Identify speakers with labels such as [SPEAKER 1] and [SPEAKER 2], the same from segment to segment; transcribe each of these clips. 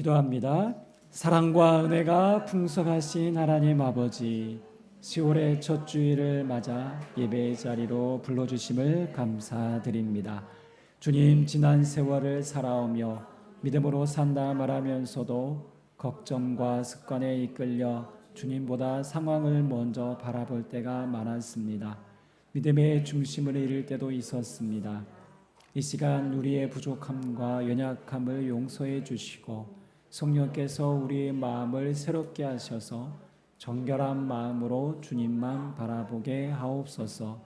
[SPEAKER 1] 기도합니다. 사랑과 은혜가 풍성하신 하나님 아버지, 10월의 첫 주일을 맞아 예배의 자리로 불러주심을 감사드립니다. 주님, 지난 세월을 살아오며 믿음으로 산다 말하면서도 걱정과 습관에 이끌려 주님보다 상황을 먼저 바라볼 때가 많았습니다. 믿음의 중심을 잃을 때도 있었습니다. 이 시간 우리의 부족함과 연약함을 용서해 주시고 성령께서 우리의 마음을 새롭게 하셔서 정결한 마음으로 주님만 바라보게 하옵소서.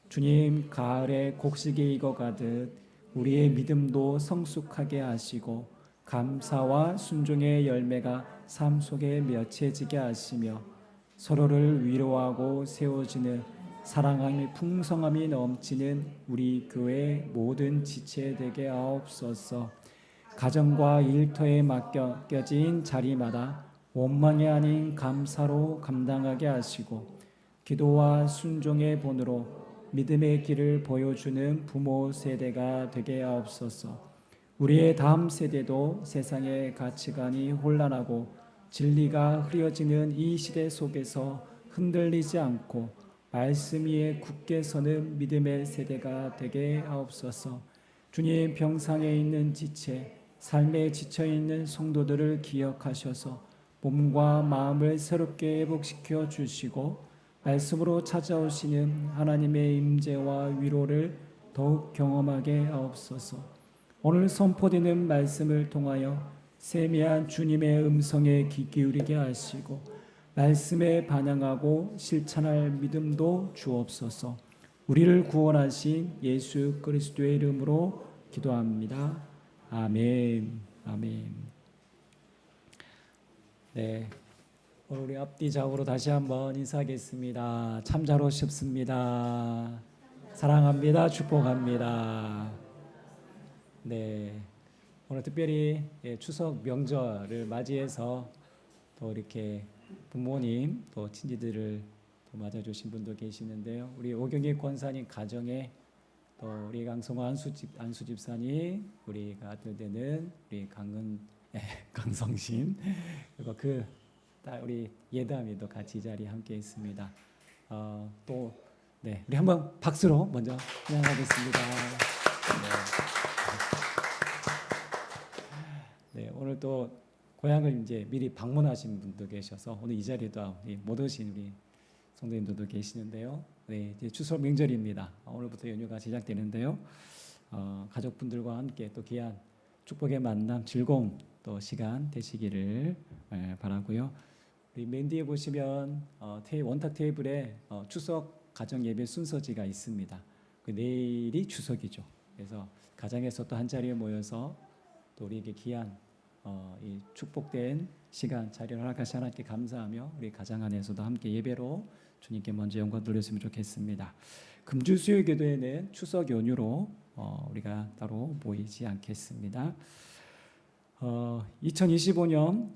[SPEAKER 1] 주님, 가을에 곡식이 익어가듯 우리의 믿음도 성숙하게 하시고 감사와 순종의 열매가 삶 속에 맺혀지게 하시며 서로를 위로하고 세워지는 사랑함이 풍성함이 넘치는 우리 교회 모든 지체 되게 하옵소서. 가정과 일터에 맡겨진 자리마다 원망이 아닌 감사로 감당하게 하시고 기도와 순종의 본으로 믿음의 길을 보여주는 부모 세대가 되게 하옵소서. 우리의 다음 세대도 세상의 가치관이 혼란하고 진리가 흐려지는 이 시대 속에서 흔들리지 않고 말씀 위에 굳게 서는 믿음의 세대가 되게 하옵소서. 주님, 병상에 있는 지체, 삶에 지쳐있는 성도들을 기억하셔서 몸과 마음을 새롭게 회복시켜 주시고 말씀으로 찾아오시는 하나님의 임재와 위로를 더욱 경험하게 하옵소서. 오늘 선포되는 말씀을 통하여 세미한 주님의 음성에 귀 기울이게 하시고 말씀에 반응하고 실천할 믿음도 주옵소서. 우리를 구원하신 예수 그리스도의 이름으로 기도합니다. 아멘. 아멘. 네, 오늘 우리 앞뒤 좌우로 다시 한번 인사하겠습니다. 참 잘 오셨습니다. 사랑합니다. 축복합니다. 네, 오늘 특별히 추석 명절을 맞이해서 또 이렇게 부모님 또 친지들을 또 맞아주신 분도 계시는데요. 우리 오경희 권사님 가정에 또 우리 강성호 안수 집사님, 우리가 아들 되는 우리 강성신, 그리고 그 딸 우리 예담이도 같이 이 자리에 함께 있습니다. 또 네, 우리 한번 박수로 먼저 환영하겠습니다. 네, 오늘 또 고향을 이제 미리 방문하신 분도 계셔서 오늘 이 자리에도 못 오신 우리 성도님들도 계시는데요. 네, 이제 추석 명절입니다. 오늘부터 연휴가 시작되는데요. 가족분들과 함께 또 귀한 축복의 만남, 즐거운 또 시간 되시기를 바라고요. 우리 맨 뒤에 보시면 원탁 테이블에 추석 가정 예배 순서지가 있습니다. 내일이 추석이죠. 그래서 가정에서 또 한 자리에 모여서 또 우리에게 귀한 이 축복된 시간 자리를 허락하신 하나님께 감사하며 우리 가정 안에서도 함께 예배로 주님께 먼저 영광 돌렸으면 좋겠습니다. 금주 수요 기도회는 추석 연휴로 우리가 따로 모이지 않겠습니다. 2025년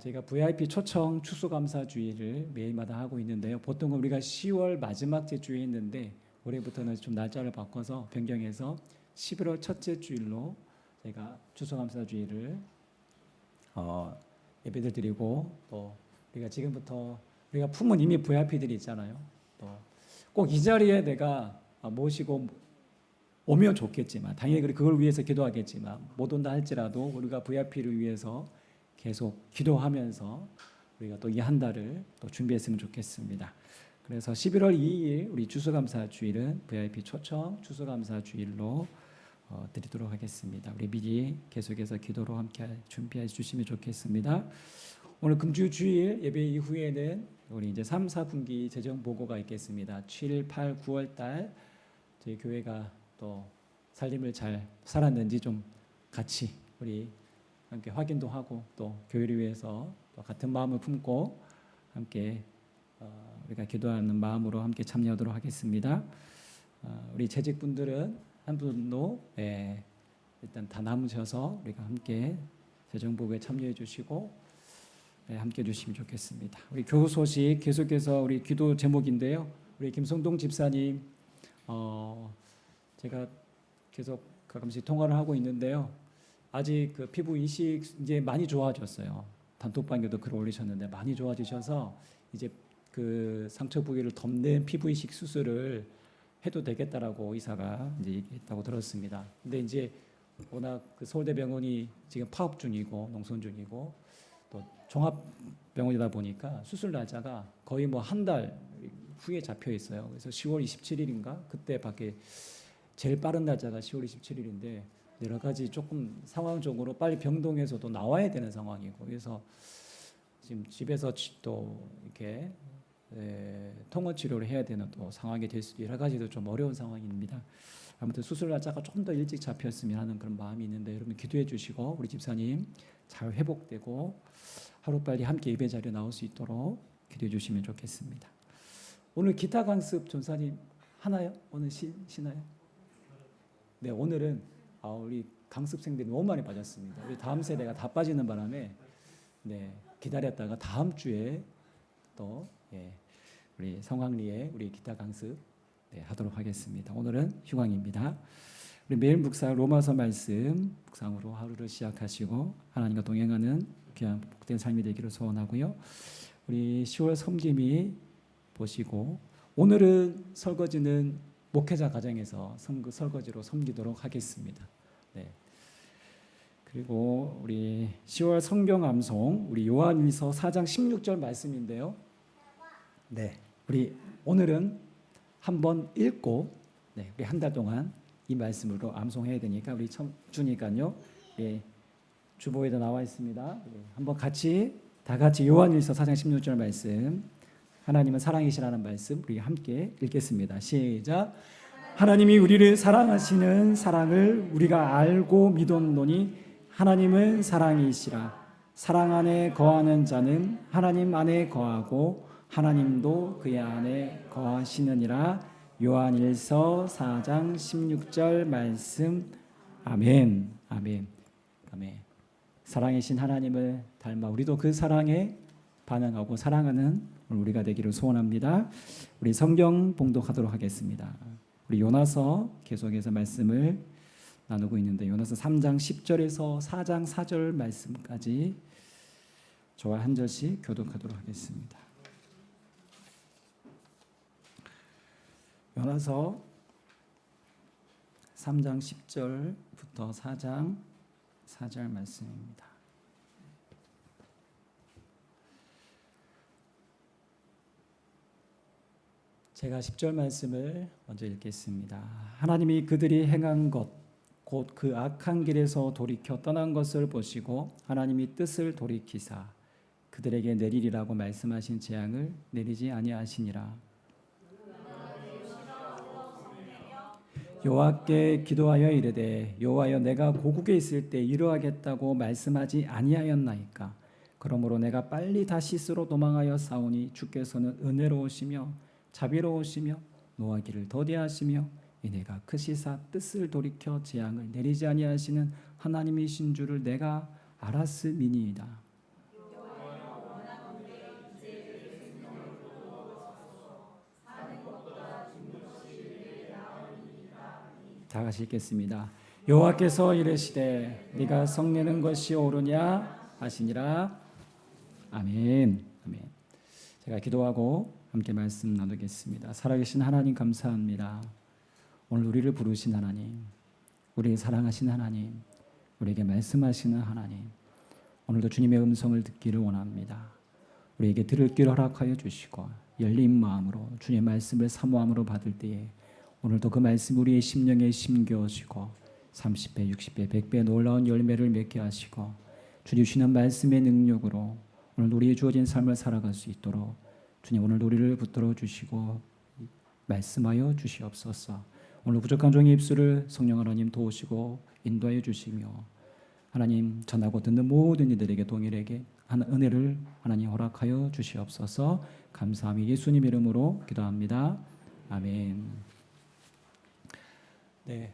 [SPEAKER 1] 저희가 VIP 초청 추수감사주의를 매일마다 하고 있는데요. 보통은 우리가 10월 마지막 주에 했는데 올해부터는 좀 날짜를 바꿔서 변경해서 11월 첫째 주일로 저희가 추수감사주의를 예배들 드리고 또 우리가 지금부터 우리가 품은 이미 VIP들이 있잖아요. 또 꼭 이 자리에 내가 모시고 오면 좋겠지만 당연히 그걸 위해서 기도하겠지만 못 온다 할지라도 우리가 VIP를 위해서 계속 기도하면서 우리가 또 이 한 달을 또 준비했으면 좋겠습니다. 그래서 11월 2일 우리 추수감사주일은 VIP 초청 추수감사주일로 드리도록 하겠습니다. 우리 미리 계속해서 기도로 함께 준비해 주시면 좋겠습니다. 오늘 금주 주일 예배 이후에는 우리 이제 3, 4분기 재정 보고가 있겠습니다. 7, 8, 9월 달 저희 교회가 또 살림을 잘 살았는지 좀 같이 우리 함께 확인도 하고 또 교회를 위해서 또 같은 마음을 품고 함께 우리가 기도하는 마음으로 함께 참여하도록 하겠습니다. 우리 재직분들은 한 분도 일단 다 남으셔서 우리가 함께 재정보고에 참여해 주시고 함께 해주시면 좋겠습니다. 우리 교우 소식 계속해서 우리 기도 제목인데요. 우리 김성동 집사님 제가 계속 가끔씩 통화를 하고 있는데요. 아직 그 피부 이식 이제 많이 좋아졌어요. 단톡방에도 글 올리셨는데 많이 좋아지셔서 이제 그 상처 부위를 덮는 피부 이식 수술을 해도 되겠다라고 의사가 이제 얘기했다고 들었습니다. 근데 이제 워낙 그 서울대병원이 지금 파업 중이고 농선 중이고 또 종합병원이다 보니까 수술 날짜가 거의 뭐 한 달 후에 잡혀 있어요. 그래서 10월 27일인가 그때밖에 제일 빠른 날짜가 10월 27일인데 여러 가지 조금 상황적으로 빨리 병동에서도 나와야 되는 상황이고 그래서 지금 집에서 또 이렇게 통원 치료를 해야 되는 또 상황이 될 수도 여러 가지도 좀 어려운 상황입니다. 아무튼 수술 날짜가 조금 더 일찍 잡혔으면 하는 그런 마음이 있는데 여러분 기도해 주시고 우리 집사님 잘 회복되고 하루빨리 함께 예배 자리에 나올 수 있도록 기도해 주시면 좋겠습니다. 오늘 기타 강습 전사님 하나요? 오늘 쉬나요? 네, 오늘은 우리 강습생들이 너무 많이 빠졌습니다. 우리 다음 세대가 다 빠지는 바람에 네, 기다렸다가 다음 주에 또 우리 성황리에 우리 기타 강습 하도록 하겠습니다. 오늘은 휴강입니다. 우리 매일 묵상 로마서 말씀 묵상으로 하루를 시작하시고 하나님과 동행하는 귀한 복된 삶이 되기를 소원하고요. 우리 10월 섬김이 보시고 오늘은 설거지는 목회자 가정에서 설거지로 섬기도록 하겠습니다. 네. 그리고 우리 10월 성경 암송 우리 요한일서 4장 16절 말씀인데요. 네. 우리 오늘은 한번 읽고 우리 한 달 동안 이 말씀으로 암송해야 되니까 우리 주니까요. 주보에도 나와 있습니다. 한번 다 같이 요한일서 4장 16절 말씀 하나님은 사랑이시라는 말씀 우리 함께 읽겠습니다. 시작. 하나님이 우리를 사랑하시는 사랑을 우리가 알고 믿었노니 하나님은 사랑이시라. 사랑 안에 거하는 자는 하나님 안에 거하고 하나님도 그의 안에 거하시느니라. 요한일서 4장 16절 말씀. 아멘. 아멘. 아멘. 사랑이신 하나님을 닮아 우리도 그 사랑에 반응하고 사랑하는 우리가 되기를 소원합니다. 우리 성경 봉독하도록 하겠습니다. 우리 요나서 계속해서 말씀을 나누고 있는데 요나서 3장 10절에서 4장 4절 말씀까지 저와 한 절씩 교독하도록 하겠습니다. 요나서 3장 10절부터 4장 4절 말씀입니다. 제가 10절 말씀을 먼저 읽겠습니다. 하나님이 그들이 행한 것 곧 그 악한 길에서 돌이켜 떠난 것을 보시고 하나님이 뜻을 돌이키사 그들에게 내리리라고 말씀하신 재앙을 내리지 아니하시니라. 여호와께 기도하여 이르되 여호와여 내가 고국에 있을 때 이러하겠다고 말씀하지 아니하였나이까. 그러므로 내가 빨리 다시스로 도망하여 싸우니 주께서는 은혜로우시며 자비로우시며 노하기를 더디하시며 이내가 크시사 뜻을 돌이켜 재앙을 내리지 아니하시는 하나님이신 줄을 내가 알았음이니이다. 다 같이 읽겠습니다. 여호와께서 이르시되 네가 성내는 것이 옳으냐 하시니라. 아멘. 아멘. 제가 기도하고 함께 말씀 나누겠습니다. 살아계신 하나님 감사합니다. 오늘 우리를 부르신 하나님, 우리를 사랑하신 하나님, 우리에게 말씀하시는 하나님, 오늘도 주님의 음성을 듣기를 원합니다. 우리에게 들을 귀를 허락하여 주시고 열린 마음으로 주님의 말씀을 사모함으로 받을 때에 오늘도 그 말씀 우리의 심령에 심겨지고 30배, 60배, 100배 놀라운 열매를 맺게 하시고 주님 주시는 말씀의 능력으로 오늘 우리의 주어진 삶을 살아갈 수 있도록 주님 오늘 우리를 붙들어 주시고 말씀하여 주시옵소서. 오늘 부족한 종의 입술을 성령 하나님 도우시고 인도하여 주시며 하나님 전하고 듣는 모든 이들에게 동일하게 은혜를 하나님 허락하여 주시옵소서. 감사함이 예수님 이름으로 기도합니다. 아멘. 네,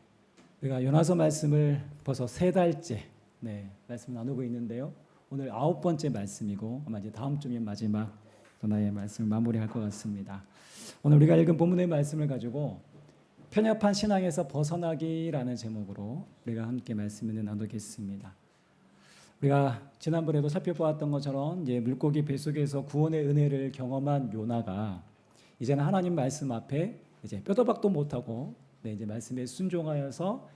[SPEAKER 1] 우리가 요나서 말씀을 벌써 3달째 말씀 나누고 있는데요. 오늘 9번째 말씀이고 아마 이제 다음 주면 마지막 나의 말씀을 마무리할 것 같습니다. 오늘 우리가 읽은 본문의 말씀을 가지고 편협한 신앙에서 벗어나기라는 제목으로 우리가 함께 말씀을 나누겠습니다. 우리가 지난번에도 살펴보았던 것처럼 이제 물고기 뱃속에서 구원의 은혜를 경험한 요나가 이제는 하나님 말씀 앞에 이제 뼈도 박도 못하고 이제 말씀에 순종하여서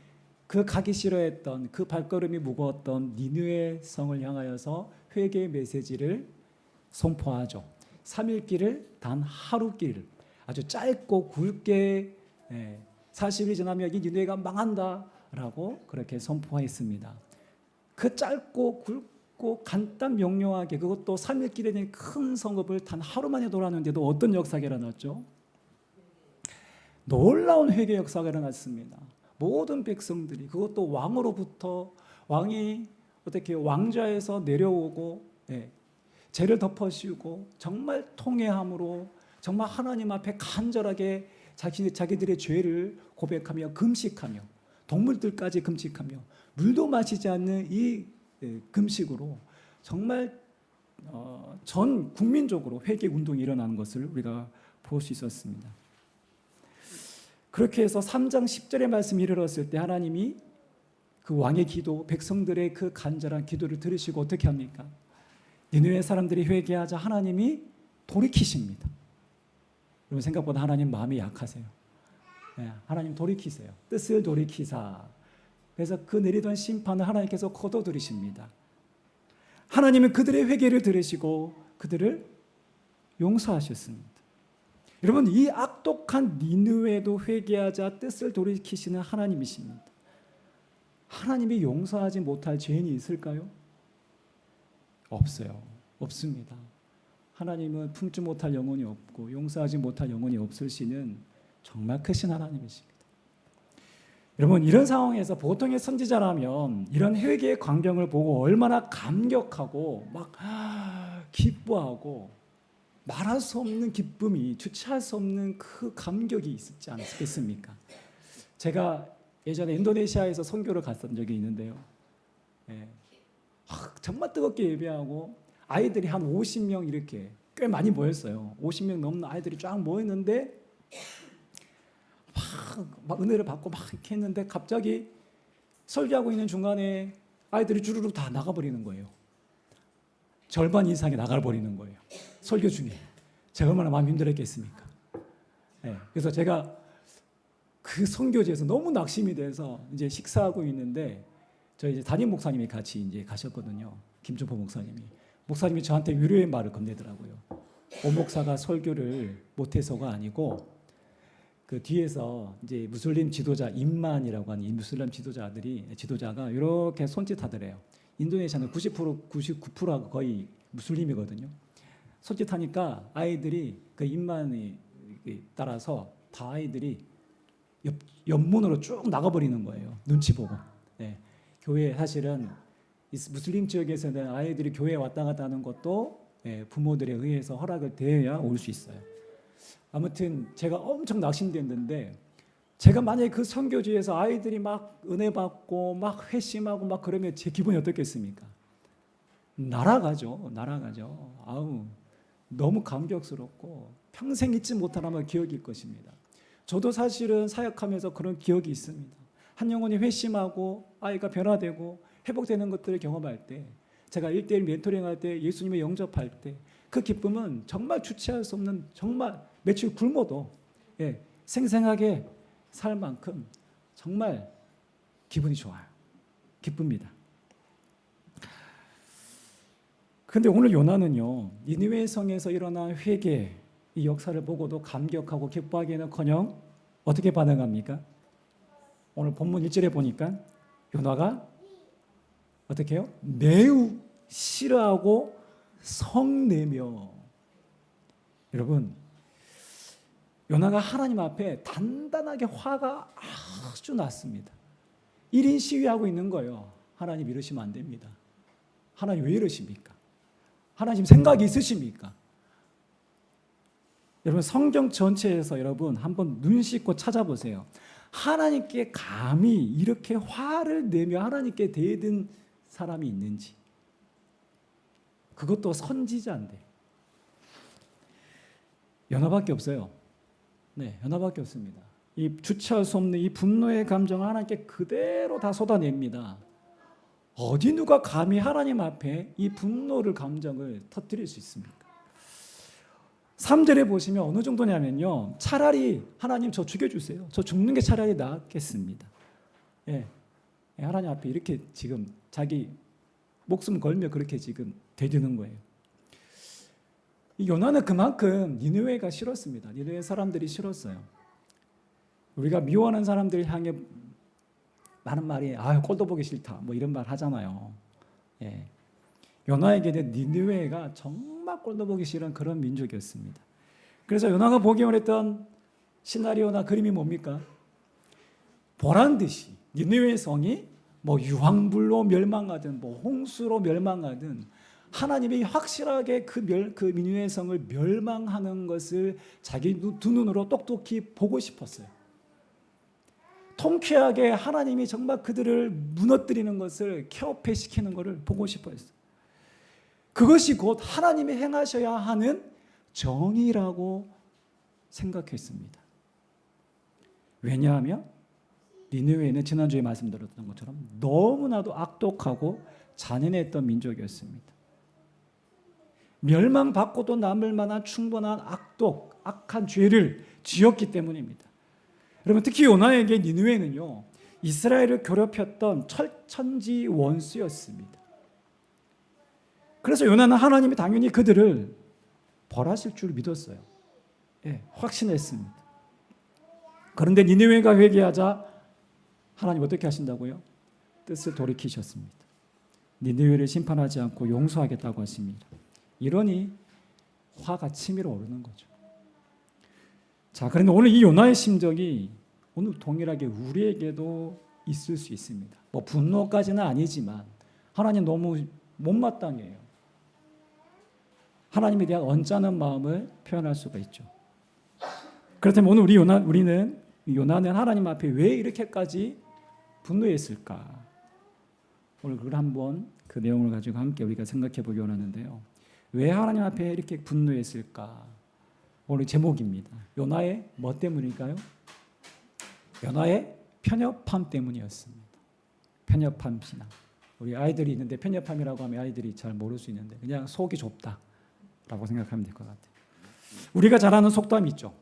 [SPEAKER 1] 그 가기 싫어했던 그 발걸음이 무거웠던 니느웨 성을 향하여서 회개의 메시지를 선포하죠. 3일 길을 단 하루 길 아주 짧고 굵게 40일이 지나면 이 니느웨가 망한다라고 그렇게 선포했습니다. 그 짧고 굵고 간단 명료하게 그것도 3일 길에 대한 큰 성읍을 단 하루 만에 돌았는데도 어떤 역사가 일어났죠? 놀라운 회개 역사가 일어났습니다. 모든 백성들이 그것도 왕으로부터 왕이 어떻게 왕좌에서 내려오고 죄를 덮어씌우고 정말 통회함으로 정말 하나님 앞에 간절하게 자기들의 죄를 고백하며 금식하며 동물들까지 금식하며 물도 마시지 않는 이 금식으로 정말 전 국민적으로 회개 운동이 일어나는 것을 우리가 볼 수 있었습니다. 그렇게 해서 3장 10절의 말씀이 이르렀을 때 하나님이 그 왕의 기도, 백성들의 그 간절한 기도를 들으시고 어떻게 합니까? 니느웨 사람들이 회개하자 하나님이 돌이키십니다. 여러분 생각보다 하나님 마음이 약하세요. 하나님 돌이키세요. 뜻을 돌이키사. 그래서 그 내리던 심판을 하나님께서 거둬들이십니다. 하나님은 그들의 회개를 들으시고 그들을 용서하셨습니다. 여러분 이 악독한 니느웨도 회개하자 뜻을 돌이키시는 하나님이십니다. 하나님이 용서하지 못할 죄인이 있을까요? 없어요. 없습니다. 하나님은 품지 못할 영혼이 없고 용서하지 못할 영혼이 없으시는 정말 크신 하나님이십니다. 여러분 이런 상황에서 보통의 선지자라면 이런 회개의 광경을 보고 얼마나 감격하고 막 기뻐하고 말할 수 없는 기쁨이 주체할 수 없는 그 감격이 있었지 않겠습니까? 제가 예전에 인도네시아에서 선교를 갔던 적이 있는데요. 정말 뜨겁게 예배하고 아이들이 한 50명 이렇게 꽤 많이 모였어요. 50명 넘는 아이들이 쫙 모였는데 막 은혜를 받고 막 이렇게 했는데 갑자기 설교하고 있는 중간에 아이들이 주르륵 다 나가버리는 거예요. 절반 이상이 나가버리는 거예요. 설교 중에. 제가 얼마나 마음이 힘들었겠습니까? 그래서 제가 그 선교지에서 너무 낙심이 돼서 이제 식사하고 있는데 저희 이제 담임 목사님이 같이 이제 가셨거든요. 김준포 목사님이. 목사님이 저한테 위로의 말을 건네더라고요. 오 목사가 설교를 못해서가 아니고 그 뒤에서 이제 무슬림 지도자 임만이라고 하는 이 무슬림 지도자가 이렇게 손짓하더래요. 인도네시아는 99%가 거의 무슬림이거든요. 손짓하니까 아이들이 그 임만이 따라서 다 아이들이 옆문으로 쭉 나가버리는 거예요. 눈치 보고. 교회 사실은 무슬림 지역에서는 아이들이 교회에 왔다 갔다 하는 것도 부모들에 의해서 허락을 대해야 올 수 있어요. 아무튼 제가 엄청 낙심됐는데 제가 만약에 그 선교지에서 아이들이 막 은혜 받고 막 회심하고 막 그러면 제 기분이 어떻겠습니까? 날아가죠. 아우 너무 감격스럽고 평생 잊지 못할 아마 기억일 것입니다. 저도 사실은 사역하면서 그런 기억이 있습니다. 한 영혼이 회심하고 아이가 변화되고 회복되는 것들을 경험할 때 제가 1:1 멘토링할 때 예수님을 영접할 때 그 기쁨은 정말 주체할 수 없는 정말 며칠 굶어도 생생하게 살 만큼 정말 기분이 좋아요. 기쁩니다. 그런데 오늘 요나는요. 니느웨 성에서 일어난 회개 이 역사를 보고도 감격하고 기뻐하기는커녕 어떻게 반응합니까? 오늘 본문 1절에 보니까 요나가 어떻게 해요? 매우 싫어하고 성내며. 여러분 요나가 하나님 앞에 단단하게 화가 아주 났습니다. 1인 시위하고 있는 거예요. 하나님 이러시면 안 됩니다. 하나님 왜 이러십니까? 하나님 생각이 있으십니까? 여러분 성경 전체에서 여러분 한번 눈 씻고 찾아보세요. 하나님께 감히 이렇게 화를 내며 하나님께 대든 사람이 있는지. 그것도 선지자인데. 요나밖에 없어요. 요나밖에 없습니다. 이 주체할 수 없는 이 분노의 감정을 하나님께 그대로 다 쏟아냅니다. 어디 누가 감히 하나님 앞에 이 분노를 감정을 터뜨릴 수 있습니까? 3절에 보시면 어느 정도냐면요, 차라리 하나님 저 죽여주세요. 저 죽는 게 차라리 낫겠습니다. 예, 하나님 앞에 이렇게 지금 자기 목숨 걸며 그렇게 지금 대드는 거예요. 이 요나는 그만큼 니느웨가 싫었습니다. 니느웨 사람들이 싫었어요. 우리가 미워하는 사람들 향해 많은 말이 꼴도 보기 싫다 뭐 이런 말 하잖아요. 예. 요나에게는 니느웨가 정말 꼴도 보기 싫은 그런 민족이었습니다. 그래서 요나가 보기 원했던 시나리오나 그림이 뭡니까? 보란 듯이 니느웨 성이 뭐 유황불로 멸망하든 뭐 홍수로 멸망하든 하나님이 확실하게 그 니느웨 성을 멸망하는 것을 자기 두 눈으로 똑똑히 보고 싶었어요. 통쾌하게 하나님이 정말 그들을 무너뜨리는 것을 쾌업해시키는 것을 보고 싶어했어요. 그것이 곧 하나님이 행하셔야 하는 정의라고 생각했습니다. 왜냐하면 니느웨는 지난주에 말씀드렸던 것처럼 너무나도 악독하고 잔인했던 민족이었습니다. 멸망받고도 남을 만한 충분한 악한 죄를 지었기 때문입니다. 여러분, 특히 요나에게 니느웨는요, 이스라엘을 괴롭혔던 천지 원수였습니다. 그래서 요나는 하나님이 당연히 그들을 벌하실 줄 믿었어요. 예, 확신했습니다. 그런데 니느웨가 회개하자 하나님 어떻게 하신다고요? 뜻을 돌이키셨습니다. 니느웨를 심판하지 않고 용서하겠다고 하십니다. 이러니 화가 치밀어 오르는 거죠. 자, 그런데 오늘 이 요나의 심정이 오늘 동일하게 우리에게도 있을 수 있습니다. 뭐 분노까지는 아니지만 하나님 너무 못마땅해요. 하나님에 대한 언짢은 마음을 표현할 수가 있죠. 그렇다면 오늘 우리는 요나는 하나님 앞에 왜 이렇게까지 분노했을까? 오늘 그걸 한번 그 내용을 가지고 함께 우리가 생각해 보기 원하는데요. 왜 하나님 앞에 이렇게 분노했을까? 오늘 제목입니다. 요나의 뭐 때문일까요? 요나의 편협함 때문이었습니다. 편협함 신앙. 우리 아이들이 있는데 편협함이라고 하면 아이들이 잘 모를 수 있는데 그냥 속이 좁다라고 생각하면 될 것 같아요. 우리가 잘 아는 속담이 있죠.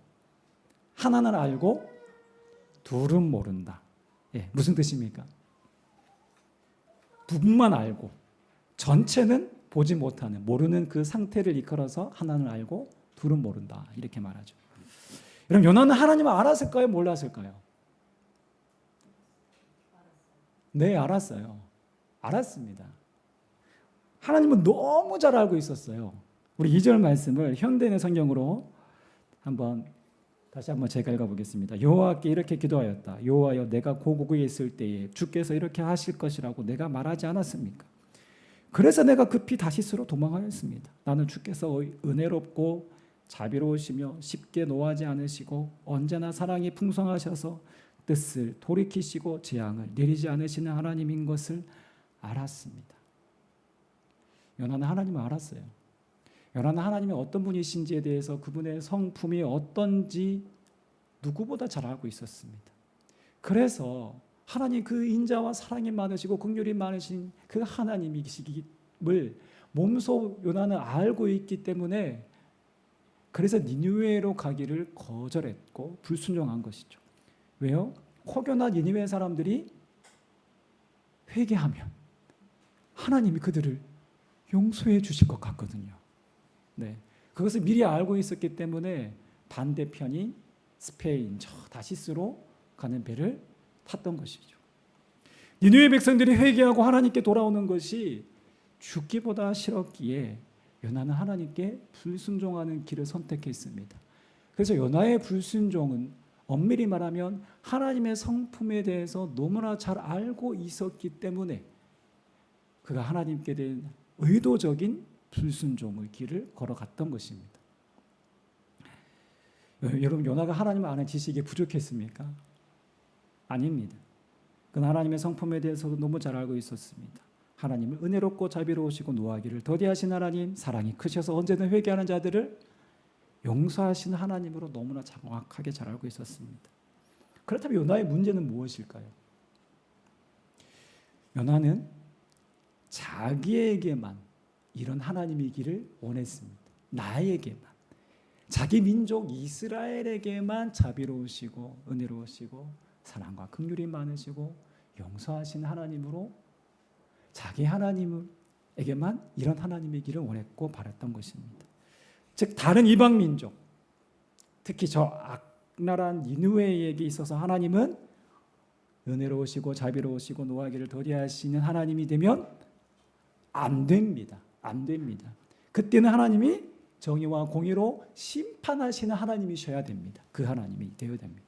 [SPEAKER 1] 하나는 알고 둘은 모른다. 예, 무슨 뜻입니까? 부분만 알고 전체는 보지 못하는, 모르는 그 상태를 이끌어서 하나는 알고 둘은 모른다, 이렇게 말하죠. 여러분, 요나는 하나님을 알았을까요? 몰랐을까요? 네, 알았어요. 알았습니다. 하나님은 너무 잘 알고 있었어요. 우리 2절 말씀을 현대인의 성경으로 다시 한번 제가 읽어보겠습니다. 여호와께 이렇게 기도하였다. 여호와여, 내가 고국에 있을 때에 주께서 이렇게 하실 것이라고 내가 말하지 않았습니까? 그래서 내가 급히 다시스로 도망하였습니다. 나는 주께서 은혜롭고 자비로우시며 쉽게 노하지 않으시고 언제나 사랑이 풍성하셔서 뜻을 돌이키시고 재앙을 내리지 않으시는 하나님인 것을 알았습니다. 요나는 하나님을 알았어요. 요나는 하나님이 어떤 분이신지에 대해서, 그분의 성품이 어떤지 누구보다 잘 알고 있었습니다. 그래서 하나님 그 인자와 사랑이 많으시고 긍휼이 많으신 그 하나님이심을 몸소 요나는 알고 있기 때문에 그래서 니느웨로 가기를 거절했고 불순종한 것이죠. 왜요? 혹여나 니느웨 사람들이 회개하면 하나님이 그들을 용서해 주실 것 같거든요. 네, 그것을 미리 알고 있었기 때문에 반대편인 스페인 저 다시스로 가는 배를 탔던 것이죠. 니느웨 백성들이 회개하고 하나님께 돌아오는 것이 죽기보다 싫었기에 요나는 하나님께 불순종하는 길을 선택했습니다. 그래서 요나의 불순종은 엄밀히 말하면 하나님의 성품에 대해서 너무나 잘 알고 있었기 때문에 그가 하나님께 대한 의도적인 불순종의 길을 걸어갔던 것입니다. 여러분, 요나가 하나님을 아는 지식이 부족했습니까? 아닙니다. 그는 하나님의 성품에 대해서도 너무 잘 알고 있었습니다. 하나님을 은혜롭고 자비로우시고 노하기를 더디하신 하나님, 사랑이 크셔서 언제든 회개하는 자들을 용서하시는 하나님으로 너무나 정확하게 잘 알고 있었습니다. 그렇다면 요나의 문제는 무엇일까요? 요나는 자기에게만 이런 하나님이기를 원했습니다. 나에게만. 자기 민족 이스라엘에게만 자비로우시고 은혜로우시고 사랑과 긍휼이 많으시고 용서하신 하나님으로 자기 하나님에게만 이런 하나님이기를 원했고 바랐던 것입니다. 즉 다른 이방 민족, 특히 저 악랄한 니느웨에게 있어서 하나님은 은혜로우시고 자비로우시고 노하기를 더디하시는 하나님이 되면 안 됩니다. 안 됩니다. 그때는 하나님이 정의와 공의로 심판하시는 하나님이셔야 됩니다. 그 하나님이 되어야 됩니다.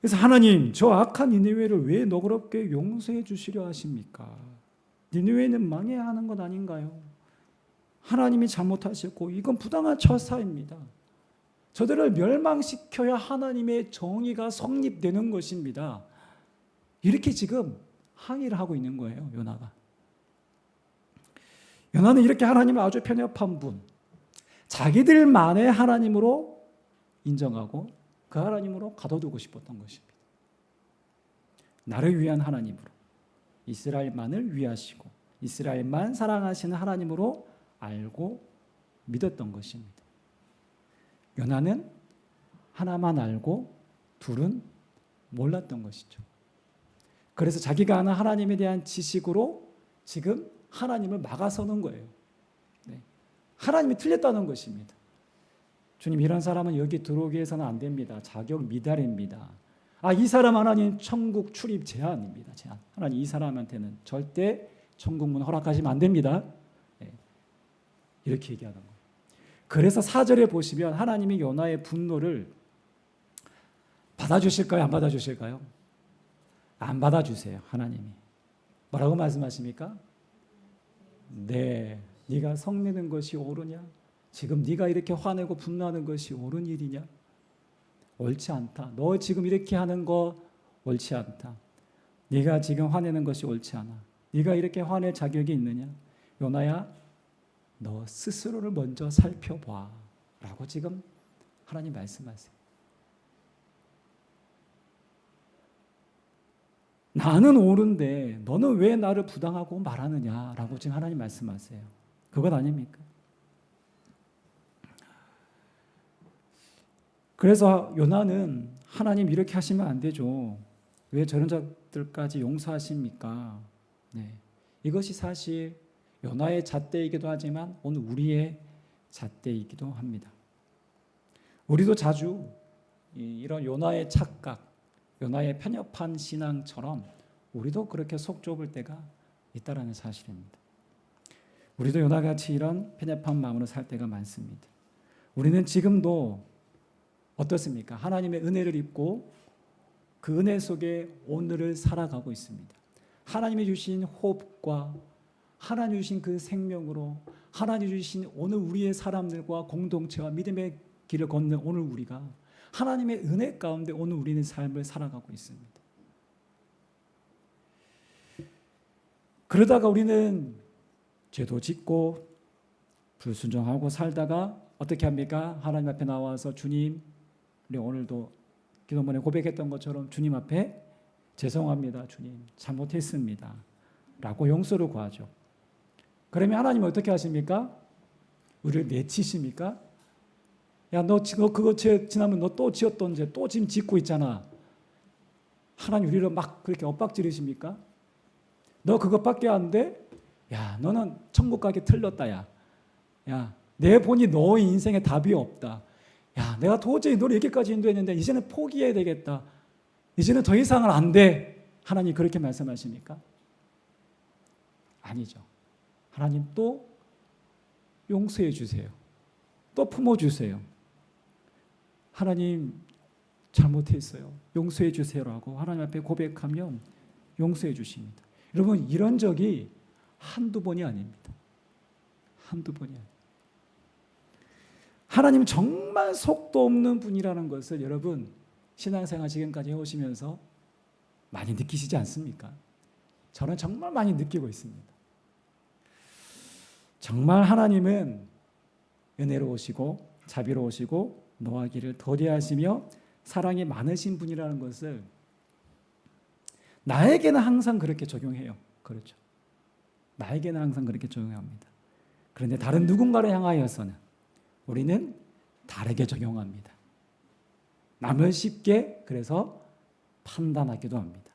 [SPEAKER 1] 그래서 하나님, 저 악한 니느웨를 왜 너그럽게 용서해 주시려 하십니까? 니느웨는 망해야 하는 것 아닌가요? 하나님이 잘못하셨고 이건 부당한 처사입니다. 저들을 멸망시켜야 하나님의 정의가 성립되는 것입니다. 이렇게 지금 항의를 하고 있는 거예요, 요나가. 요나는 이렇게 하나님을 아주 편협한 분, 자기들만의 하나님으로 인정하고 그 하나님으로 가둬두고 싶었던 것입니다. 나를 위한 하나님으로, 이스라엘만을 위하시고 이스라엘만 사랑하시는 하나님으로 알고 믿었던 것입니다. 요나는 하나만 알고 둘은 몰랐던 것이죠. 그래서 자기가 아는 하나님에 대한 지식으로 지금 하나님을 막아서는 거예요. 네. 하나님이 틀렸다는 것입니다. 주님, 이런 사람은 여기 들어오게 해서는 안 됩니다. 자격 미달입니다. 이 사람 하나님 천국 출입 제한입니다. 제한. 하나님 이 사람한테는 절대 천국문 허락하시면 안 됩니다. 네. 이렇게 얘기하는 거예요. 그래서 4절에 보시면 하나님이 요나의 분노를 받아주실까요? 안 받아주실까요? 안 받아주세요. 하나님이. 뭐라고 말씀하십니까? 네, 네가 성내는 것이 옳으냐? 지금 네가 이렇게 화내고 분노하는 것이 옳은 일이냐? 옳지 않다. 너 지금 이렇게 하는 거 옳지 않다. 네가 지금 화내는 것이 옳지 않아. 네가 이렇게 화낼 자격이 있느냐? 요나야, 너 스스로를 먼저 살펴봐 라고 지금 하나님 말씀하세요. 나는 옳은데 너는 왜 나를 부당하고 말하느냐 라고 지금 하나님 말씀하세요. 그건 아닙니까? 그래서 요나는 하나님 이렇게 하시면 안 되죠. 왜 저런 자들까지 용서하십니까? 네. 이것이 사실 요나의 잣대이기도 하지만 오늘 우리의 잣대이기도 합니다. 우리도 자주 이런 요나의 착각, 요나의 편협한 신앙처럼 우리도 그렇게 속 좁을 때가 있다라는 사실입니다. 우리도 요나같이 이런 편협한 마음으로 살 때가 많습니다. 우리는 지금도 어떻습니까? 하나님의 은혜를 입고 그 은혜 속에 오늘을 살아가고 있습니다. 하나님이 주신 호흡과 하나님 주신 그 생명으로 하나님 주신 오늘 우리의 사람들과 공동체와 믿음의 길을 걷는 오늘 우리가 하나님의 은혜 가운데 오늘 우리는 삶을 살아가고 있습니다. 그러다가 우리는 죄도 짓고 불순종하고 살다가 어떻게 합니까? 하나님 앞에 나와서 주님, 우리 오늘도 기도문에 고백했던 것처럼 주님 앞에 죄송합니다. 주님, 잘못했습니다. 라고 용서를 구하죠. 그러면 하나님은 어떻게 하십니까? 우리를 내치십니까? 야, 너 그거 죄 지나면 너 또 지었던 죄 또 지금 짓고 있잖아. 하나님 우리를 막 그렇게 엇박지르십니까? 너 그것밖에 안 돼? 야, 너는 천국 가기 틀렸다. 야, 내 보니 너의 인생에 답이 없다. 야, 내가 도저히 너를 여기까지 인도했는데 이제는 포기해야 되겠다. 이제는 더 이상은 안 돼. 하나님 그렇게 말씀하십니까? 아니죠. 하나님 또 용서해 주세요. 또 품어주세요. 하나님 잘못했어요. 용서해 주세요라고 하나님 앞에 고백하면 용서해 주십니다. 여러분, 이런 적이 한두 번이 아닙니다. 한두 번이 아닙니다. 하나님 정말 속도 없는 분이라는 것을 여러분 신앙생활 지금까지 해오시면서 많이 느끼시지 않습니까? 저는 정말 많이 느끼고 있습니다. 정말 하나님은 은혜로우시고 자비로우시고 노하기를 더디하시며 사랑이 많으신 분이라는 것을 나에게는 항상 그렇게 적용해요. 그렇죠. 나에게는 항상 그렇게 적용합니다. 그런데 다른 누군가를 향하여서는 우리는 다르게 적용합니다. 남을 쉽게 그래서 판단하기도 합니다.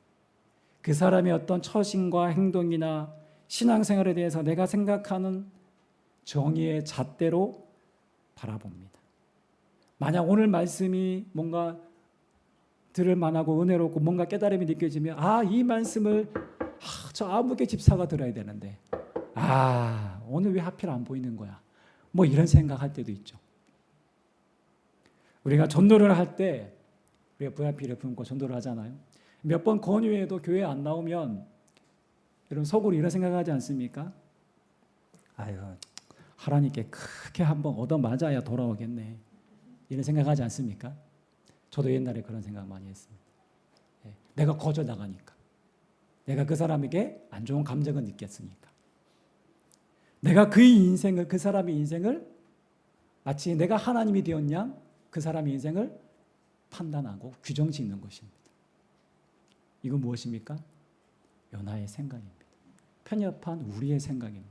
[SPEAKER 1] 그 사람의 어떤 처신과 행동이나 신앙생활에 대해서 내가 생각하는 정의의 잣대로 바라봅니다. 만약 오늘 말씀이 뭔가 들을 만하고 은혜롭고 뭔가 깨달음이 느껴지면 이 말씀을 저 아무개 집사가 들어야 되는데 오늘 왜 하필 안 보이는 거야? 뭐 이런 생각할 때도 있죠. 우리가 전도를 할 때 우리가 VIP를 품고 전도를 하잖아요. 몇 번 권유해도 교회 안 나오면 여러분 속으로 이런 생각하지 않습니까? 하나님께 크게 한번 얻어맞아야 돌아오겠네. 이런 생각하지 않습니까? 저도 옛날에 그런 생각 많이 했습니다. 내가 거절당하니까. 내가 그 사람에게 안 좋은 감정을 느꼈으니까. 내가 그 사람의 인생을 마치 내가 하나님이 되었냐 그 사람의 인생을 판단하고 규정 짓는 것입니다. 이건 무엇입니까? 요나의 생각입니다. 편협한 우리의 생각입니다.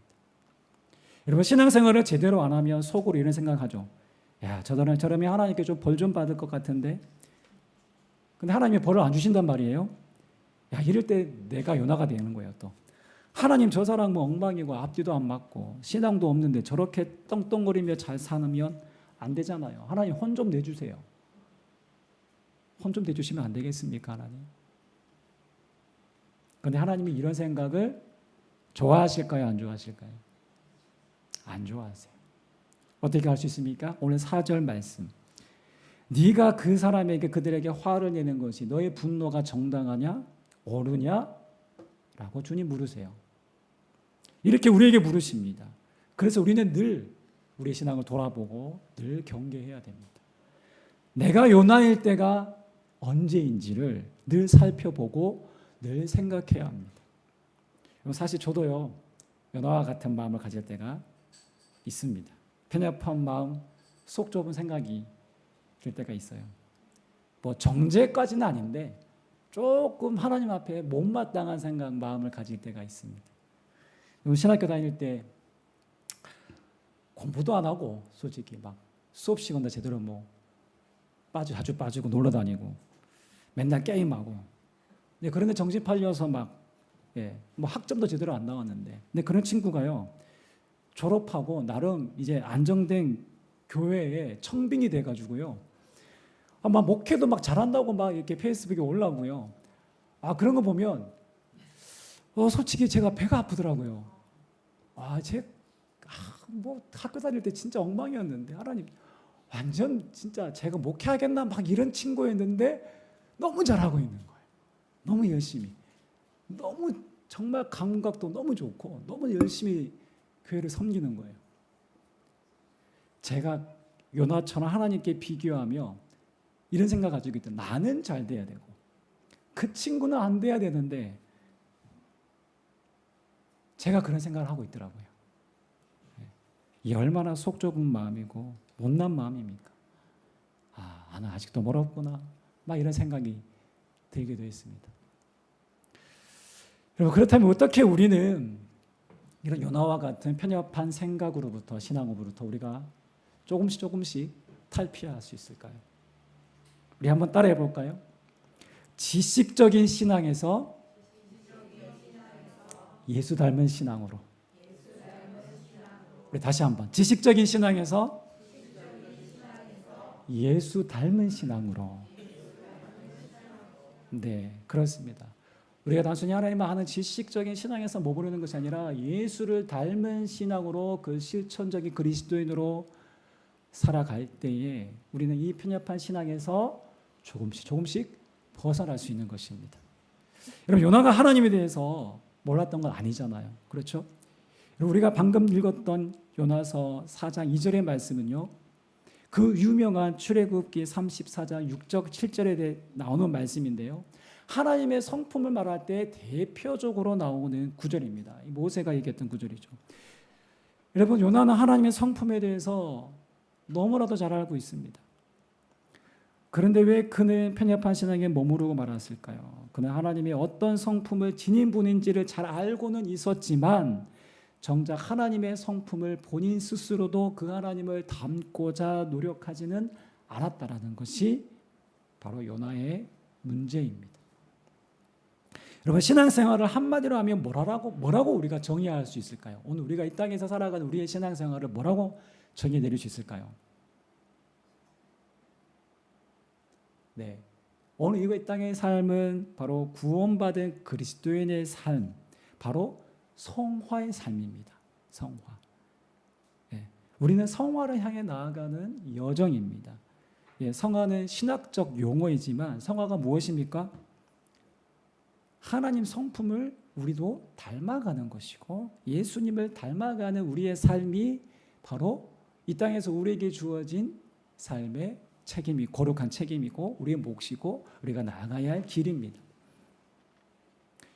[SPEAKER 1] 여러분 신앙생활을 제대로 안 하면 속으로 이런 생각하죠. 저러면 하나님께 좀 벌 좀 받을 것 같은데 근데 하나님이 벌을 안 주신단 말이에요. 이럴 때 내가 요나가 되는 거예요. 또 하나님 저 사람 뭐 엉망이고 앞뒤도 안 맞고 신앙도 없는데 저렇게 떵떵거리며 잘 사면 안 되잖아요. 하나님 혼 좀 내주세요. 혼 좀 내주시면 안 되겠습니까 하나님? 그런데 하나님이 이런 생각을 좋아하실까요? 안 좋아하실까요? 안 좋아하세요. 어떻게 할 수 있습니까? 오늘 4절 말씀. 네가 그 사람에게 그들에게 화를 내는 것이 너의 분노가 정당하냐? 옳으냐? 라고 주님 물으세요. 이렇게 우리에게 물으십니다. 그래서 우리는 늘 우리의 신앙을 돌아보고 늘 경계해야 됩니다. 내가 요나일 때가 언제인지를 늘 살펴보고 늘 생각해야 합니다. 사실 저도요 요나와 같은 마음을 가질 때가 있습니다. 편협한 마음, 속 좁은 생각이 들 때가 있어요. 뭐 정죄까지는 아닌데 조금 하나님 앞에 못마땅한 생각, 마음을 가질 때가 있습니다. 신학교 다닐 때 공부도 안 하고 솔직히 막 수업 시간도 제대로 자주 빠지고 놀러 다니고 맨날 게임하고 그런데 정신 팔려서 학점도 제대로 안 나왔는데 근데 그런 친구가요 졸업하고 나름 이제 안정된 교회에 청빙이 돼가지고요 막 목회도 막 잘한다고 막 이렇게 페이스북에 올라오고요. 그런 거 보면 솔직히 제가 배가 아프더라고요. 뭐 학교 다닐 때 진짜 엉망이었는데 하나님 완전 진짜 제가 목회하겠나 막 이런 친구였는데 너무 잘하고 있는 거예요. 너무 열심히. 너무 정말 감각도 너무 좋고 너무 열심히 교회를 섬기는 거예요. 제가 요나처럼 하나님께 비교하며 이런 생각 가지고 있다. 나는 잘 돼야 되고 그 친구는 안 돼야 되는데 제가 그런 생각을 하고 있더라고요. 이 얼마나 속 좁은 마음이고 못난 마음입니까? 나는 아직도 멀었구나. 막 이런 생각이 들기도 했습니다. 여러분 그렇다면 어떻게 우리는 이런 요나와 같은 편협한 생각으로부터 신앙으로부터 우리가 조금씩 탈피할 수 있을까요? 우리 한번 따라해 볼까요? 지식적인 신앙에서 예수 닮은 신앙으로. 우리 다시 한번 지식적인 신앙에서 예수 닮은 신앙으로. 네, 그렇습니다. 우리가 단순히 하나님을 아는 지식적인 신앙에서 머무르는 것이 아니라 예수를 닮은 신앙으로 그 실천적인 그리스도인으로 살아갈 때에 우리는 이 편협한 신앙에서 조금씩 벗어날 수 있는 것입니다. 여러분 요나가 하나님에 대해서 몰랐던 건 아니잖아요. 그렇죠? 우리가 방금 읽었던 요나서 4장 2절의 말씀은요. 그 유명한 출애굽기 34장 6절 7절에 나오는 말씀인데요. 하나님의 성품을 말할 때 대표적으로 나오는 구절입니다. 모세가 얘기했던 구절이죠. 여러분 요나는 하나님의 성품에 대해서 너무나도 잘 알고 있습니다. 그런데 왜 그는 편협한 신앙에 머무르고 말았을까요? 그는 하나님의 어떤 성품을 지닌 분인지를 잘 알고는 있었지만 정작 하나님의 성품을 본인 스스로도 그 하나님을 닮고자 노력하지는 않았다라는 것이 바로 요나의 문제입니다. 여러분, 신앙생활을 한마디로 하면 뭐라고 우리가 정의할 수 있을까요? 오늘 우리가 이 땅에서 살아가는 우리의 신앙생활을 뭐라고 정의 내릴 수 있을까요? 네, 오늘 이 땅의 삶은 바로 구원받은 그리스도인의 삶, 바로 성화의 삶입니다. 성화. 네, 우리는 성화를 향해 나아가는 여정입니다. 예, 성화는 신학적 용어이지만 성화가 무엇입니까? 하나님 성품을 우리도 닮아가는 것이고 예수님을 닮아가는 우리의 삶이 바로 이 땅에서 우리에게 주어진 삶의 책임이 거룩한 책임이고 우리의 몫이고 우리가 나아가야 할 길입니다.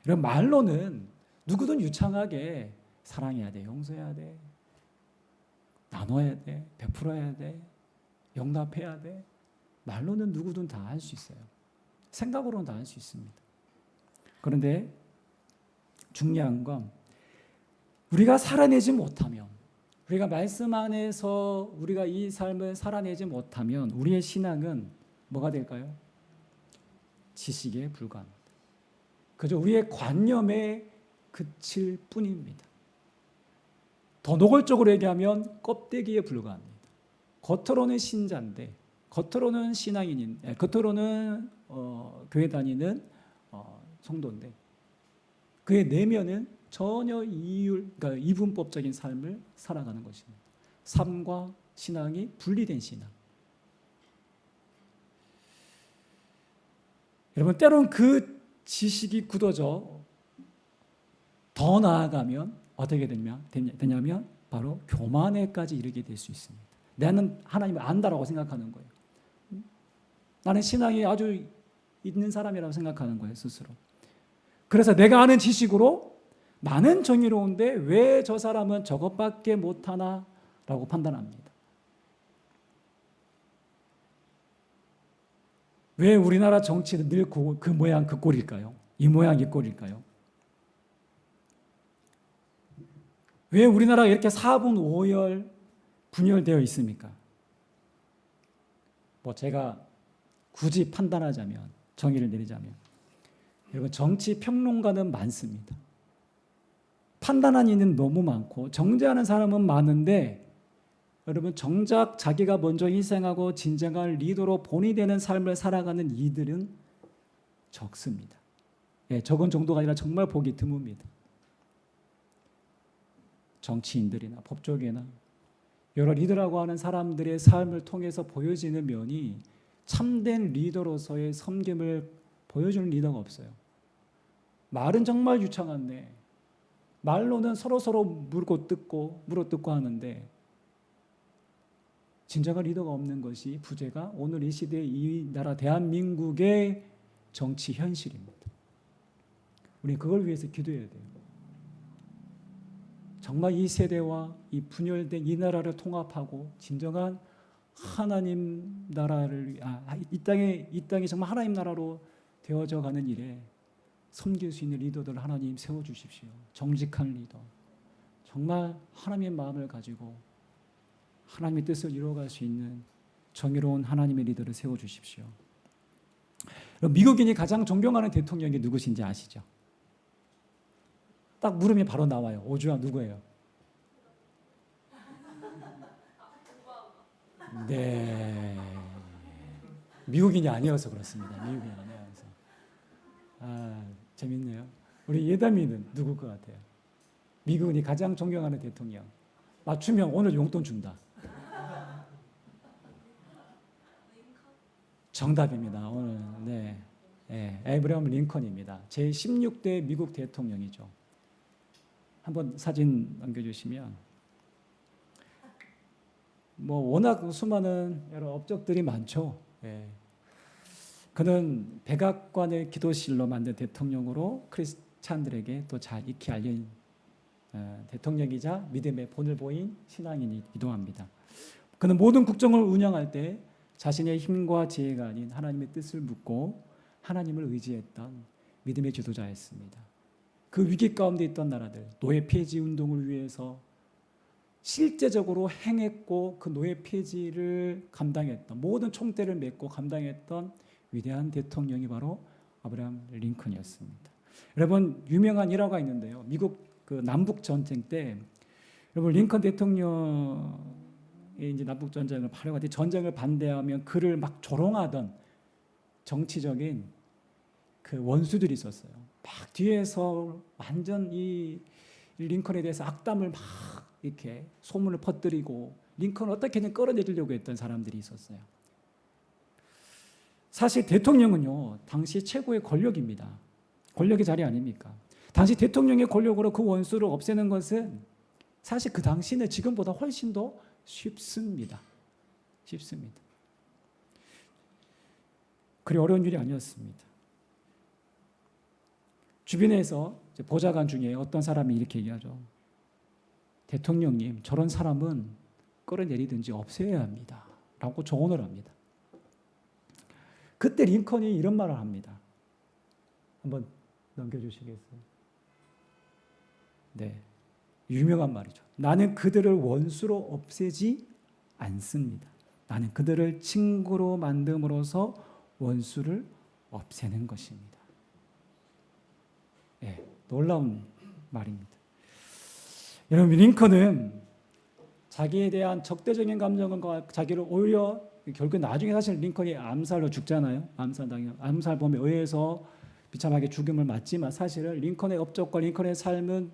[SPEAKER 1] 이런 말로는 누구든 유창하게 사랑해야 돼, 용서해야 돼, 나눠야 돼, 베풀어야 돼, 용납해야 돼. 말로는 누구든 다 할 수 있어요. 생각으로는 다 할 수 있습니다. 그런데 중요한 건 우리가 살아내지 못하면, 우리가 말씀 안에서 우리가 이 삶을 살아내지 못하면 우리의 신앙은 뭐가 될까요? 지식에 불과합니다. 그저 우리의 관념에 그칠 뿐입니다. 더 노골적으로 얘기하면 껍데기에 불과합니다. 겉으로는 신자인데, 겉으로는 신앙인인데, 겉으로는 교회 다니는 성도인데 그의 내면은 전혀 그러니까 이분법적인 삶을 살아가는 것입니다. 삶과 신앙이 분리된 신앙. 여러분, 때로는 그 지식이 굳어져 더 나아가면 어떻게 되냐면 바로 교만에까지 이르게 될 수 있습니다. 나는 하나님을 안다라고 생각하는 거예요. 나는 신앙이 아주 있는 사람이라고 생각하는 거예요, 스스로. 그래서 내가 아는 지식으로 나는 정의로운데 왜 저 사람은 저것밖에 못하나 라고 판단합니다. 왜 우리나라 정치는 늘 그 모양 그 꼴일까요? 이 모양 이 꼴일까요? 왜 우리나라가 이렇게 4분 5열 분열되어 있습니까? 제가 굳이 판단하자면, 정의를 내리자면, 여러분, 정치 평론가는 많습니다. 판단하는 이는 너무 많고 정죄하는 사람은 많은데 여러분, 정작 자기가 먼저 희생하고 진정한 리더로 본이 되는 삶을 살아가는 이들은 적습니다. 예, 적은 정도가 아니라 정말 보기 드뭅니다. 정치인들이나 법조계나 여러 리더라고 하는 사람들의 삶을 통해서 보여지는 면이 참된 리더로서의 섬김을 보여주는 리더가 없어요. 말은 정말 유창한데 말로는 서로 물어뜯고 하는데 진정한 리더가 없는 것이 부재가 오늘 이 시대 이 나라 대한민국의 정치 현실입니다. 우리 그걸 위해서 기도해야 돼요. 정말 이 세대와 이 분열된 이 나라를 통합하고 진정한 하나님 나라를 이 땅이 정말 하나님 나라로 되어져 가는 일에 섬길 수 있는 리더들을 하나님 세워주십시오. 정직한 리더, 정말 하나님의 마음을 가지고 하나님의 뜻을 이루어갈 수 있는 정의로운 하나님의 리더를 세워주십시오. 미국인이 가장 존경하는 대통령이 누구신지 아시죠? 딱 물으면 바로 나와요. 오주아 누구예요? 네, 미국인이 아니어서 그렇습니다. 미국인이 아니어서. 재밌네요. 우리 예담이는 누굴 것 같아요? 미국인이 가장 존경하는 대통령. 맞추면 오늘 용돈 준다. 정답입니다. 오늘 네, 에이브러함 링컨입니다. 제16대 미국 대통령이죠. 한번 사진 넘겨주시면 워낙 수많은 여러 업적들이 많죠. 예. 그는 백악관의 기도실로 만든 대통령으로 크리스찬들에게 또 잘 익히 알린 대통령이자 믿음의 본을 보인 신앙인이기도 합니다. 그는 모든 국정을 운영할 때 자신의 힘과 지혜가 아닌 하나님의 뜻을 묻고 하나님을 의지했던 믿음의 지도자였습니다. 그 위기 가운데 있던 나라들, 노예 폐지 운동을 위해서 실제적으로 행했고 그 노예 폐지를 감당했던, 모든 총대를 메고 감당했던 위대한 대통령이 바로 아브라함 링컨이었습니다. 여러분, 유명한 일화가 있는데요. 미국 그 남북 전쟁 때 여러분 링컨 대통령이 이제 남북 전쟁을 발효할 때 전쟁을 반대하면 그를 막 조롱하던 정치적인 그 원수들이 있었어요. 막 뒤에서 완전 이 링컨에 대해서 악담을 막 이렇게 소문을 퍼뜨리고 링컨을 어떻게든 끌어내리려고 했던 사람들이 있었어요. 사실 대통령은요, 당시 최고의 권력입니다. 권력의 자리 아닙니까? 당시 대통령의 권력으로 그 원수를 없애는 것은 사실 그 당시는 지금보다 훨씬 더 쉽습니다. 쉽습니다. 그리 어려운 일이 아니었습니다. 주변에서 보좌관 중에 어떤 사람이 이렇게 얘기하죠. 대통령님, 저런 사람은 끌어내리든지 없애야 합니다. 라고 조언을 합니다. 그때 링컨이 이런 말을 합니다. 한번 넘겨주시겠어요? 네, 유명한 말이죠. 나는 그들을 원수로 없애지 않습니다. 나는 그들을 친구로 만듦으로써 원수를 없애는 것입니다. 네, 놀라운 말입니다. 여러분, 링컨은 자기에 대한 적대적인 감정과 자기를 오히려 결국 나중에 사실 링컨이 암살로 죽잖아요. 암살범에 의해서 비참하게 죽음을 맞지만 사실은 링컨의 업적과 링컨의 삶은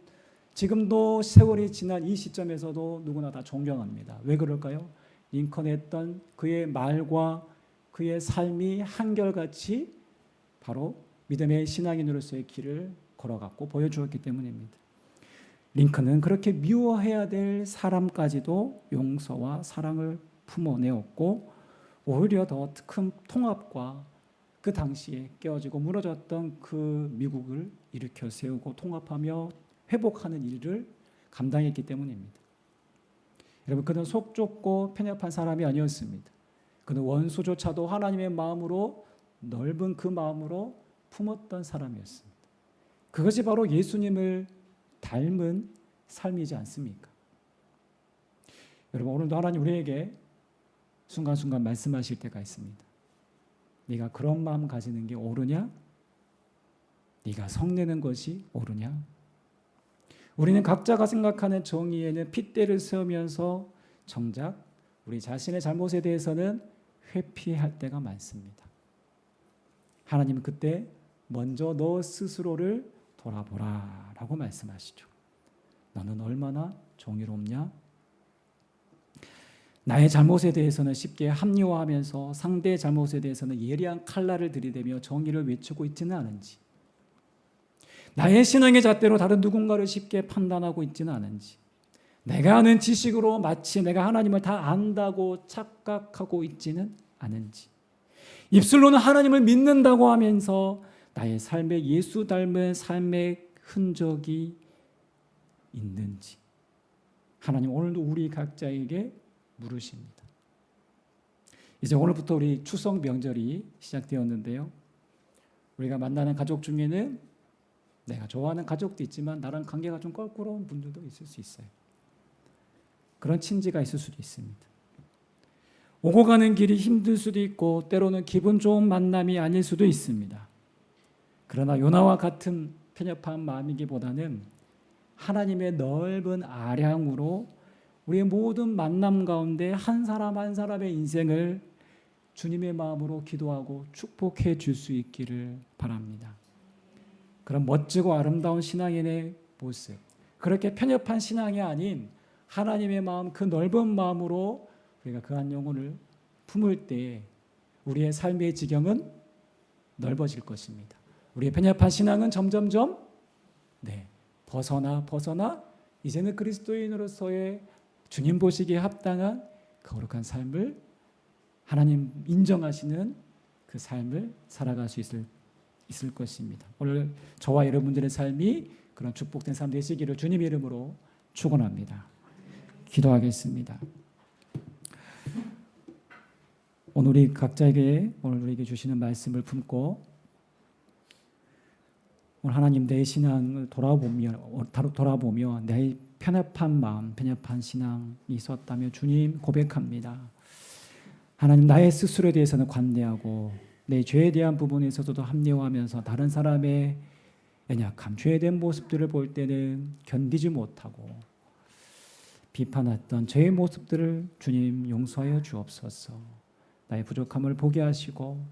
[SPEAKER 1] 지금도 세월이 지난 이 시점에서도 누구나 다 존경합니다. 왜 그럴까요? 링컨이 했던 그의 말과 그의 삶이 한결같이 바로 믿음의 신앙인으로서의 길을 걸어갔고 보여주었기 때문입니다. 링컨은 그렇게 미워해야 될 사람까지도 용서와 사랑을 품어내었고 오히려 더 큰 통합과 그 당시에 깨어지고 무너졌던 그 미국을 일으켜 세우고 통합하며 회복하는 일을 감당했기 때문입니다. 여러분, 그는 속 좁고 편협한 사람이 아니었습니다. 그는 원수조차도 하나님의 마음으로 넓은 그 마음으로 품었던 사람이었습니다. 그것이 바로 예수님을 닮은 삶이지 않습니까? 여러분, 오늘도 하나님 우리에게 순간순간 말씀하실 때가 있습니다. 네가 그런 마음 가지는 게 옳으냐? 네가 성내는 것이 옳으냐? 우리는 각자가 생각하는 정의에는 핏대를 세우면서 정작 우리 자신의 잘못에 대해서는 회피할 때가 많습니다. 하나님은 그때 먼저 너 스스로를 돌아보라 라고 말씀하시죠. 너는 얼마나 정의롭냐? 나의 잘못에 대해서는 쉽게 합리화하면서 상대의 잘못에 대해서는 예리한 칼날을 들이대며 정의를 외치고 있지는 않은지, 나의 신앙의 잣대로 다른 누군가를 쉽게 판단하고 있지는 않은지, 내가 아는 지식으로 마치 내가 하나님을 다 안다고 착각하고 있지는 않은지, 입술로는 하나님을 믿는다고 하면서 나의 삶에 예수 닮은 삶의 흔적이 있는지 하나님 오늘도 우리 각자에게 물으십니다. 이제 오늘부터 우리 추석 명절이 시작되었는데요. 우리가 만나는 가족 중에는 내가 좋아하는 가족도 있지만 나랑 관계가 좀 껄끄러운 분들도 있을 수 있어요. 그런 친지가 있을 수도 있습니다. 오고 가는 길이 힘들 수도 있고 때로는 기분 좋은 만남이 아닐 수도 있습니다. 그러나 요나와 같은 편협한 마음이기보다는 하나님의 넓은 아량으로 우리의 모든 만남 가운데 한 사람 한 사람의 인생을 주님의 마음으로 기도하고 축복해 줄 수 있기를 바랍니다. 그런 멋지고 아름다운 신앙인의 모습, 그렇게 편협한 신앙이 아닌 하나님의 마음, 그 넓은 마음으로 우리가 그 한 영혼을 품을 때 우리의 삶의 지경은 넓어질 것입니다. 우리의 편협한 신앙은 점점점 벗어나 이제는 그리스도인으로서의 주님 보시기에 합당한 거룩한 삶을 하나님 인정하시는 그 삶을 살아갈 수 있을 것입니다. 오늘 저와 여러분들의 삶이 그런 축복된 삶 되시기를 주님의 이름으로 축원합니다. 기도하겠습니다. 오늘 우리 각자에게 오늘 우리에게 주시는 말씀을 품고 오늘 하나님 내 신앙을 돌아보며 내 편협한 마음, 편협한 신앙이 있었다며 주님 고백합니다. 하나님 나의 스스로에 대해서는 관대하고 내 죄에 대한 부분에 있어서도 합리화하면서 다른 사람의 연약함, 죄된 모습들을 볼 때는 견디지 못하고 비판했던 저의 모습들을 주님 용서하여 주옵소서. 나의 부족함을 보게 하시고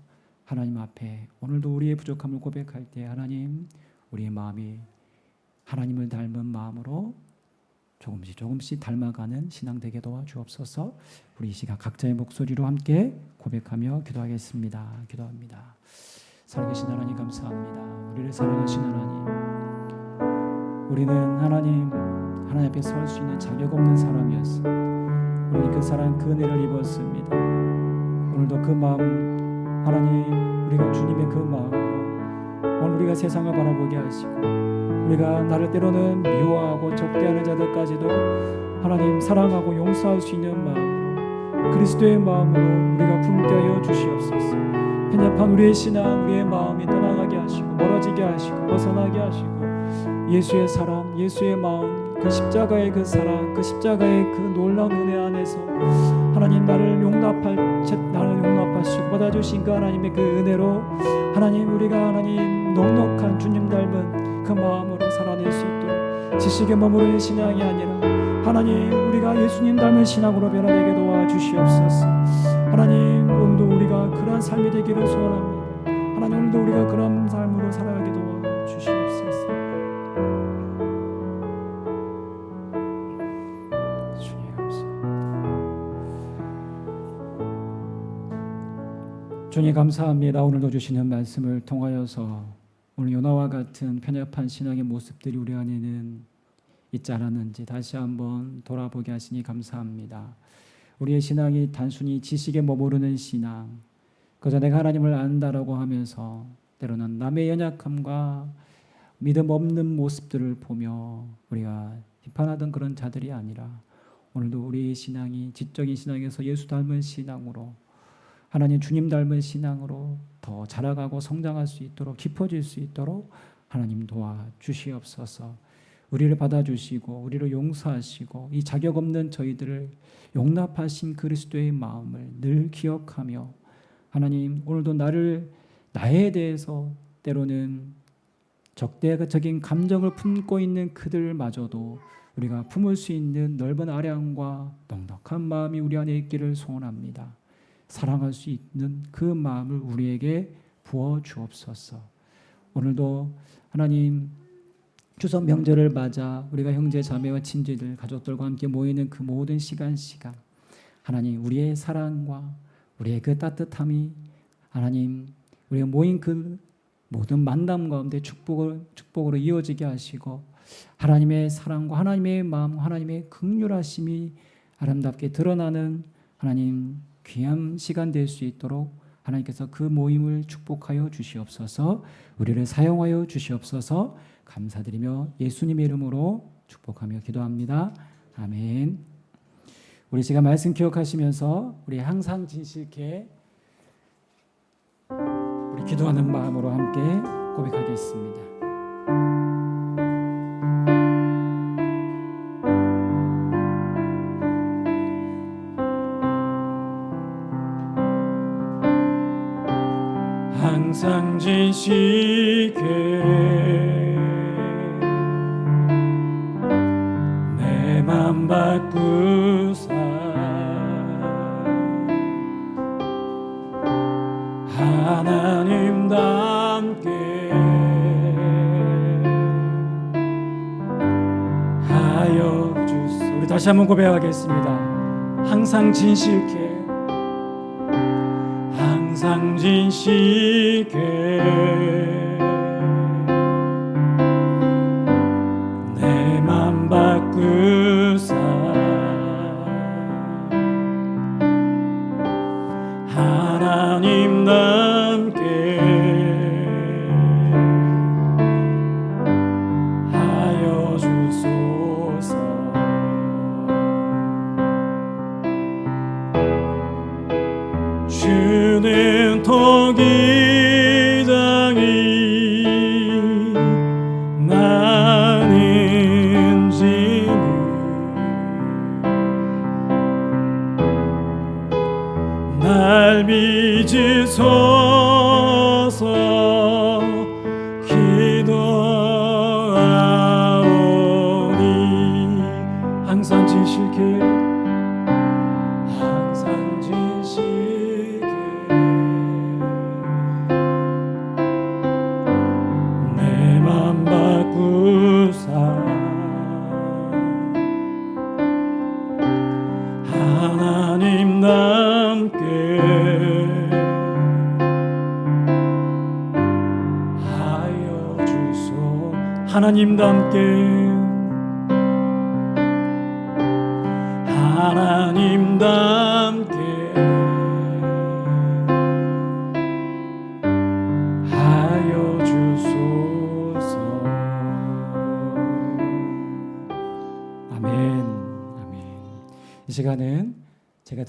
[SPEAKER 1] 하나님 앞에 오늘도 우리의 부족함을 고백할 때 하나님 우리의 마음이 하나님을 닮은 마음으로 조금씩 닮아가는 신앙 되게 도와주옵소서. 우리 이 시간 각자의 목소리로 함께 고백하며 기도하겠습니다. 기도합니다. 살아계신 하나님 감사합니다. 우리를 사랑하신 하나님, 우리는 하나님 앞에 설 수 있는 자격 없는 사람이었어. 우리는 그 사랑 그 은혜를 입었습니다. 오늘도 그 마음 하나님 우리가 주님의 그 마음으로 오늘 우리가 세상을 바라보게 하시고 우리가 나를 때로는 미워하고 적대하는 자들까지도 하나님 사랑하고 용서할 수 있는 마음으로 그리스도의 마음으로 우리가 품게 하여 주시옵소서. 편협한 우리의 신앙 우리의 마음이 떠나가게 하시고 멀어지게 하시고 벗어나게 하시고 예수의 사랑 예수의 마음 그 십자가의 그 사랑 그 십자가의 그 놀라운 은혜 안에서 하나님 나를 용납하시고 받아주신 그 하나님의 그 은혜로 하나님 우리가 하나님 넉넉한 주님 닮은 그 마음으로 살아낼 수 있도록 지식에 머무르는 신앙이 아니라 하나님 우리가 예수님 닮은 신앙으로 변화되게 도와주시옵소서. 하나님 오늘도 우리가 그러한 삶이 되기를 소원합니다. 하나님 오늘도 우리가 그런 삶으로 살아가게 도와주시옵소서. 주님 감사합니다. 오늘도 주시는 말씀을 통하여서 오늘 요나와 같은 편협한 신앙의 모습들이 우리 안에는 있지 않았는지 다시 한번 돌아보게 하시니 감사합니다. 우리의 신앙이 단순히 지식에 머무르는 신앙, 그저 내가 하나님을 안다라고 하면서 때로는 남의 연약함과 믿음 없는 모습들을 보며 우리가 비판하던 그런 자들이 아니라 오늘도 우리의 신앙이 지적인 신앙에서 예수 닮은 신앙으로 하나님 주님 닮은 신앙으로 더 자라가고 성장할 수 있도록 깊어질 수 있도록 하나님 도와주시옵소서. 우리를 받아주시고 우리를 용서하시고 이 자격 없는 저희들을 용납하신 그리스도의 마음을 늘 기억하며 하나님 오늘도 나에 대해서 때로는 적대적인 감정을 품고 있는 그들마저도 우리가 품을 수 있는 넓은 아량과 넉넉한 마음이 우리 안에 있기를 소원합니다. 사랑할 수 있는 그 마음을 우리에게 부어 주옵소서. 오늘도 하나님 추석 명절을 맞아 우리가 형제 자매와 친지들 가족들과 함께 모이는 그 모든 시간 하나님 우리의 사랑과 우리의 그 따뜻함이 하나님 우리가 모인 그 모든 만남 가운데 축복으로 이어지게 하시고 하나님의 사랑과 하나님의 마음 하나님의 긍휼하심이 아름답게 드러나는 하나님 귀한 시간 될 수 있도록 하나님께서 그 모임을 축복하여 주시옵소서. 우리를 사용하여 주시옵소서. 감사드리며 예수님의 이름으로 축복하며 기도합니다. 아멘. 우리 시간 말씀 기억하시면서 우리 항상 진실케 우리 기도하는 마음으로 함께 고백하겠습니다. 항상 진실케 내 맘 바꾸사 하나님답게 하여 주소. 우리 다시 한번 고백하겠습니다. 항상 진실케 항상 진실케 내 맘 바꾸사 하나님답게 하여 주소서. 주 날 빚으소서 기도하오니 항상 지실게 항상 지실게 내 맘 바꾸사 하나님 남께 하여 주소 하나님 남께 하나님 남께 하여 주소서. 아멘. 아멘. 이 시간은 제가